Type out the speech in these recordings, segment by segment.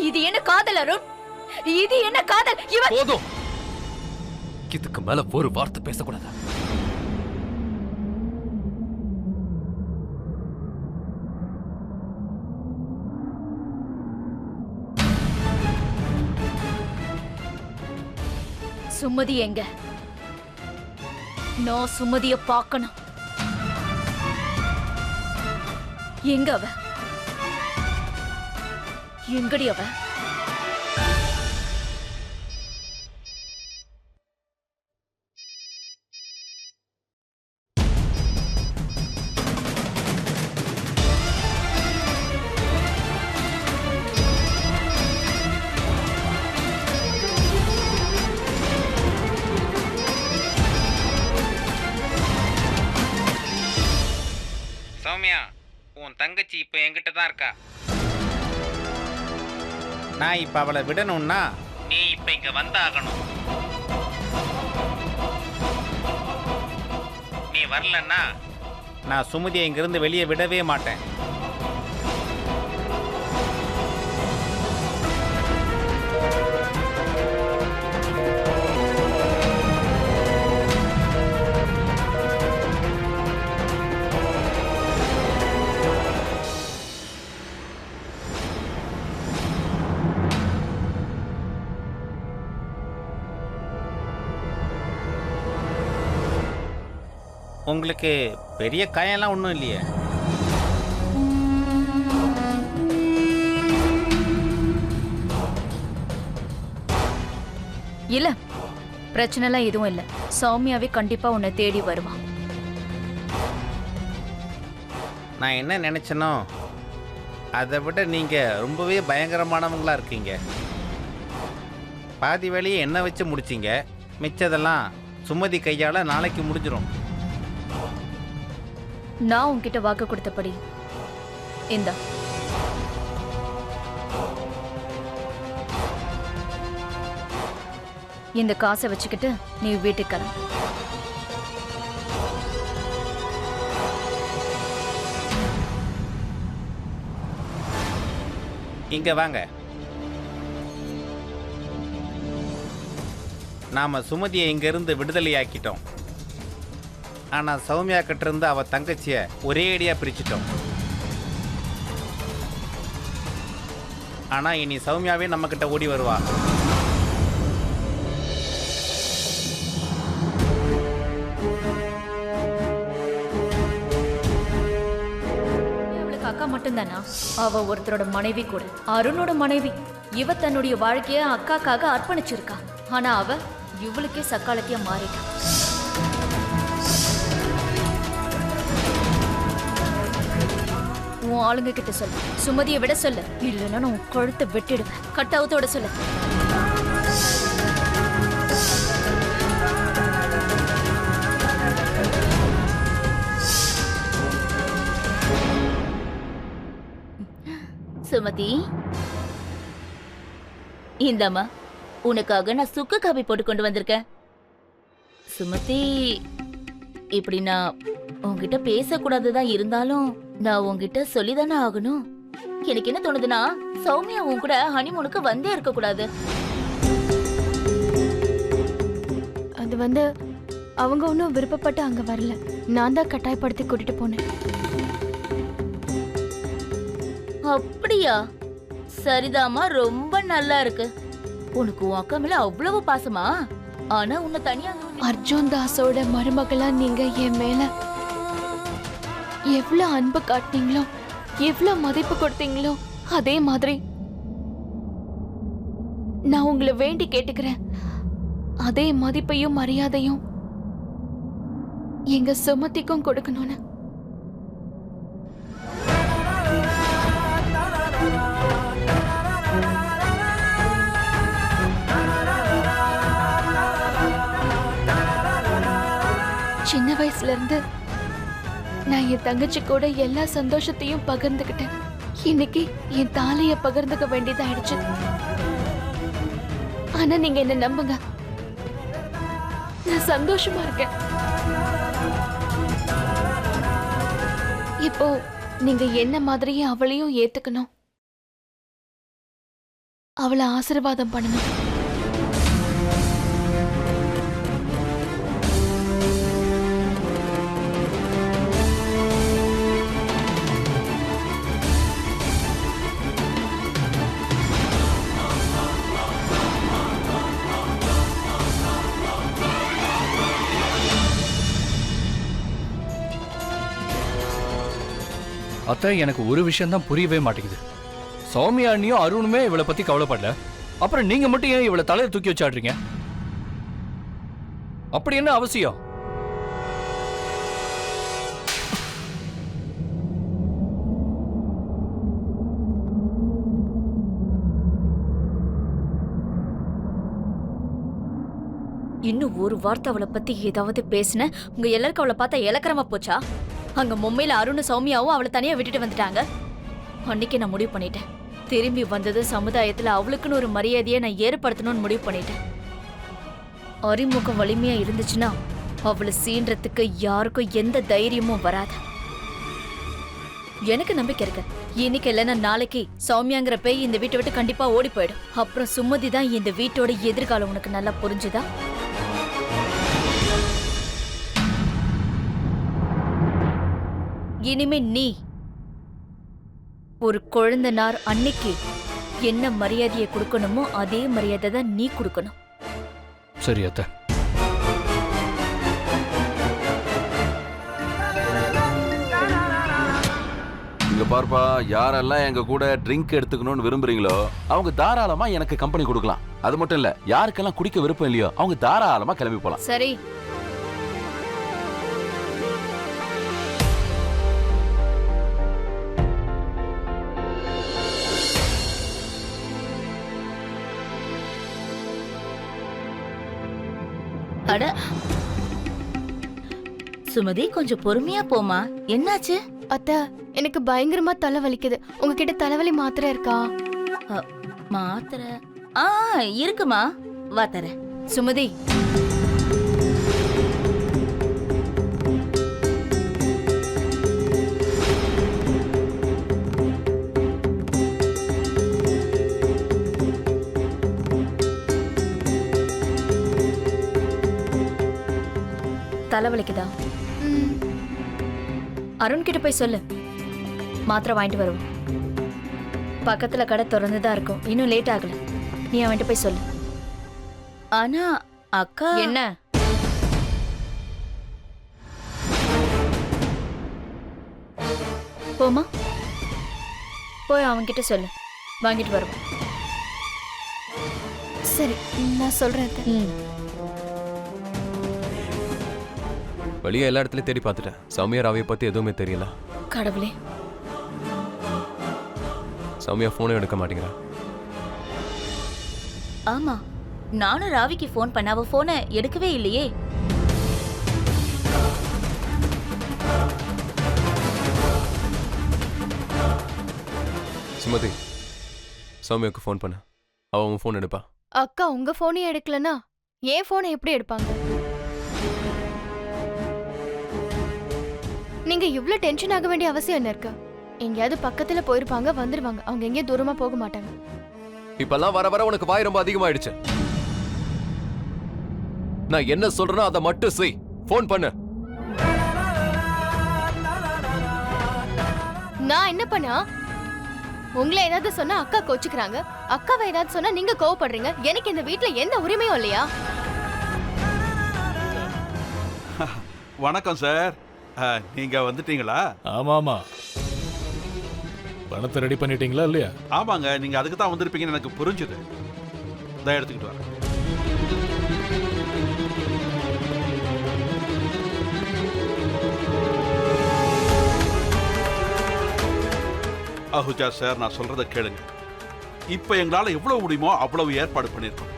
இது என்ன காதல் அருண்? இது என்ன காதல்? போதும். இதுக்கு மேல ஒரு வார்த்தை பேசக்கூடாது. சுமதி எங்க? நான் சுமதிய பார்க்கணும். எங்க அவ? எங்கடி அவ? சௌமியா, உன் தங்கச்சி இப்போ என்கிட்ட தான் இருக்கா. நான் இப்போ அவளை விடணும்னா நீ இப்போ இங்கே வந்தாகணும். நீ வரலன்னா நான் சுமதியை இங்கிருந்து வெளியே விடவே மாட்டேன். உங்களுக்கு பெரிய காயெல்லாம் ஒன்றும் இல்லையே? இல்ல, பிரச்சனைலாம் எதுவும் இல்ல. சௌமியாவே கண்டிப்பா உன்னை தேடி வருவான். நான் என்ன நினைச்சனோ அதை விட நீங்க ரொம்பவே பயங்கரமானவங்களா இருக்கீங்க. பாதி வேலையை என்ன வச்சு முடிச்சிங்க, மிச்சதெல்லாம் சுமதி கையால நாளைக்கு முடிஞ்சிடும். நான் உன்கிட்ட வாக்கு கொடுத்தபடி இந்த இந்த காசை வச்சுக்கிட்டு நீ வீட்டுக்கு கிளம்பு. இங்க வாங்க. நாம சுமதியை இங்கிருந்து விடுதலையாக்கிட்டோம். ஆனா சௌமியா கிட்ட இருந்து அவ தங்கச்சிய ஒரே அடியா பிரிச்சிட்டோம். ஆனா இனி சௌமியாவே நம்ம கிட்ட ஓடி வருவா. அவளுக்கு அக்கா மட்டும்தானா? அவ ஒருத்தரோட மனைவி கூட, அருணோட மனைவி. இவ தன்னுடைய வாழ்க்கைய அக்காக்காக அர்ப்பணிச்சிருக்கா. ஆனா அவ இவளுக்கே சக்காலத்தியா மாறிட்டா. உன் ஆளுங்க கிட்ட சொல்லு, சுமதியை விட சொல்லு. இல்லைன்னா நான் உன் கழுத்தை வெட்டிடுவேன். கட்டாவத்தோட சொல்லு. சுமதி, இந்தம்மா உனக்காக நான் சுக்கு காபி போட்டு கொண்டு வந்திருக்கேன். சுமதி, இப்படி நான் உன்கிட்ட பேசக்கூடாதுதான், இருந்தாலும் நான் உன்கிட்ட சொல்லிதானே ஆகணும். எனக்கு என்ன தோணுதுன்னா, சௌமியா உன் கூட ஹனிமூனுக்கு வந்தே இருக்க கூடாது. அது அவங்க ஒன்றும் விருப்பப்பட்டு அங்க வரல. நான் தான் கட்டாயப்படுத்தி கூட்டிட்டு போனேன். அப்படியா? சரிதாமா, ரொம்ப நல்லா இருக்கு. உனக்கு உன் அக்கா மேல அவ்வளவு பாசமா? ஆனா உன்னை தனியா அர்ஜுன் தாஸோட மருமகளா நீங்க என் மேல எவ்வளவு அன்பு காட்டினீங்களோ, எவ்வளவு மதிப்பு கொடுத்தீங்களோ, அதே மாதிரி நான் உங்களை வேண்டி கேட்டுக்கிறேன். அதே மதிப்பையும் மரியாதையும் எங்க சுமதிக்கும் கொடுக்கணும்னு. சின்ன வயசுல இருந்து நான் என் தங்கச்சி கூட எல்லா சந்தோஷத்தையும் பகிர்ந்துகிட்டேன். இன்னைக்கு என் தாலிய பகிர்ந்துக்க வேண்டியதாயிடுச்சு. ஆனா நீங்க என்ன நம்புங்க, நான் சந்தோஷமா இருக்கேன். இப்போ நீங்க என்ன மாதிரியே அவளையும் ஏத்துக்கணும். அவளை ஆசீர்வாதம் பண்ணணும். அத்தை, எனக்கு ஒரு விஷயம் தான் புரியவே மாட்டேங்குது. சௌமியா அண்ணியும் அருணுமே இவளை பத்தி கவலைப்படல, அப்புறம் நீங்க மட்டும் ஏன் இவளை தலையை தூக்கி வச்சாடுறீங்க? அப்படி என்ன அவசியம்? இன்னும் ஒரு வார்த்தை அவளை பத்தி ஏதாவது பேசின உங்க எல்லாருக்கும் அவளை பார்த்தா இலக்கரமா போச்சா? அங்க மும்பையில அருணும் சௌமியாவும் அவளை தனியா விட்டுட்டு வந்துட்டாங்க. அன்னைக்கு நான் முடிவு பண்ணிட்டேன், திரும்பி வந்தது சமுதாயத்துல அவளுக்குன்னு ஒரு மரியாதையை நான் ஏற்படுத்தணும்னு முடிவு பண்ணிட்டேன். அறிமுகம் வலிமையா இருந்துச்சுன்னா அவளை சீன்றதுக்கு யாருக்கும் எந்த தைரியமும் வராது. எனக்கு நம்பிக்கை இருக்கு, இன்னைக்கு இல்லைன்னா நாளைக்கு சௌமியாங்கிற பேய் இந்த வீட்டை விட்டு கண்டிப்பா ஓடி போயிடும். அப்புறம் சுமதி தான் இந்த வீட்டோட எதிர்காலம். உனக்கு நல்லா புரிஞ்சுதா? இனிமே நீ ஒரு குழந்தைனார் அன்னைக்கு என்ன மரியாதையை கொடுக்கணுமோ அதே மரியாதை தான் நீ கொடுக்கணும். சரி அத்தை. இங்க பார்ப்பா, யாரெல்லாம் எங்க கூட ட்ரிங்க் எடுத்துக்கணும்னு விரும்புறீங்களோ அவங்க தாராளமா எனக்கு கம்பெனி கொடுக்கலாம். அது மட்டும் இல்ல, யாருக்கெல்லாம் குடிக்க விருப்பம் இல்லையோ அவங்க தாராளமா கிளம்பி போலாம். சரி, அட சுமதி, கொஞ்சம் பொறுமையா போமா. என்னாச்சு? அத்தை, எனக்கு பயங்கரமா தலை வலிக்குது. உங்ககிட்ட தலைவலி மாத்திரை இருக்கா? மாத்திரை இருக்குமா, வா தரேன். சுமதி, தலைவலிக்குதா? அருண் கிட்ட போய் சொல்லு, மாத்திரை வாங்கிட்டு வருவோம். பக்கத்துல கடை திறந்துதான் இருக்கும், இன்னும் லேட் ஆகல. நீ அவன்கிட்ட போய் சொல்லு. ஆனா அக்கா என்ன? போமா, போய் அவன்கிட்ட சொல்லு, வாங்கிட்டு வருவோம். சரி, நான் சொல்றேன் அத்தை. வெளியே எல்லா இடத்துலயும் தேடி பார்த்துட்டேன். சௌமியா ராவியை பத்தி எதுவுமே தெரியல. கடவுளே, சௌமியா போனும் எடுக்க மாட்டேங்கிறா. ஆமா, நானும் ராவிக்கு ஃபோன் பண்ண, அவ போனை எடுக்கவே இல்லையே. சுமதி, சௌமியாவுக்கு ஃபோன் பண்ண, அவ உன் ஃபோன் எடுப்பா. அக்கா உங்க போனையும் எடுக்கலனா என் போனை எப்படி எடுப்பாங்க? நீங்க இவ்ளோ டென்ஷன் ஆக வேண்டிய அவசியம் என்ன இருக்கு? எங்கேயாவது பக்கத்துல போயிருப்பாங்க, வந்துருவாங்க. அவங்க எங்கேயும் தூரமா போக மாட்டாங்க. இப்பெல்லாம் வர வர உனக்கு வாய் ரொம்ப அதிகமாயிடுச்சு. நான் என்ன சொல்றேனோ அதை மட்டும் செய். ஃபோன் பண்ணு. நான் என்ன பண்ணா? உங்களை ஏதாவது சொன்னா அக்கா கோச்சுக்கிறாங்க, அக்காவை ஏதாவது சொன்னா நீங்க கோவப்படுறீங்க. எனக்கு இந்த வீட்ல எந்த உரிமையும் இல்லையா? வணக்கம் சார், நீங்க வந்துட்டீங்களா? ஆமாமா, பணத்தை ரெடி பண்ணிட்டீங்களா இல்லையா? ஆமாங்க, நீங்க அதுக்கு தான் வந்திருப்பீங்கன்னு எனக்கு புரிஞ்சுது. இதை எடுத்துக்கிட்டு வரேன். அஹுஜா சார், நான் சொல்றதை கேளுங்க. இப்ப எங்களால எவ்வளவு முடியுமோ அவ்வளவு ஏற்பாடு பண்ணிருக்கோம்.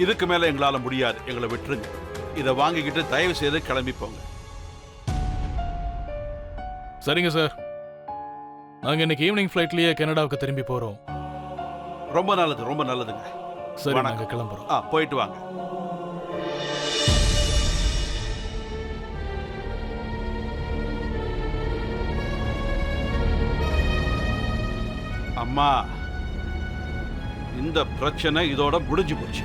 இதுக்கு மேல எங்களால முடியாது, எங்களை விட்டுருங்க. இதை வாங்கிக்கிட்டு தயவு செய்து கிளம்பி போங்க. சரிங்க சார், நாங்க இன்னைக்கு ஈவினிங் ஃபிளைட்லயே கனடாவுக்கு திரும்பி போறோம். ரொம்ப நல்லது, ரொம்ப நல்லதுங்க. சரி, நாங்க கிளம்புறோம். போயிட்டு வாங்க. அம்மா அம்மா இந்த பிரச்சனை இதோட முடிஞ்சு போச்சு.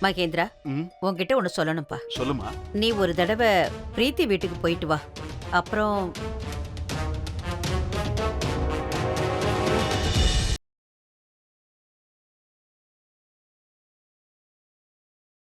மகேந்திரா, ம், உன்கிட்ட ஒன்னு சொல்லணும்ப்பா. சொல்லுமா. நீ ஒரு தடவை பிரீத்தி வீட்டுக்கு போயிட்டு வா. அப்புறம்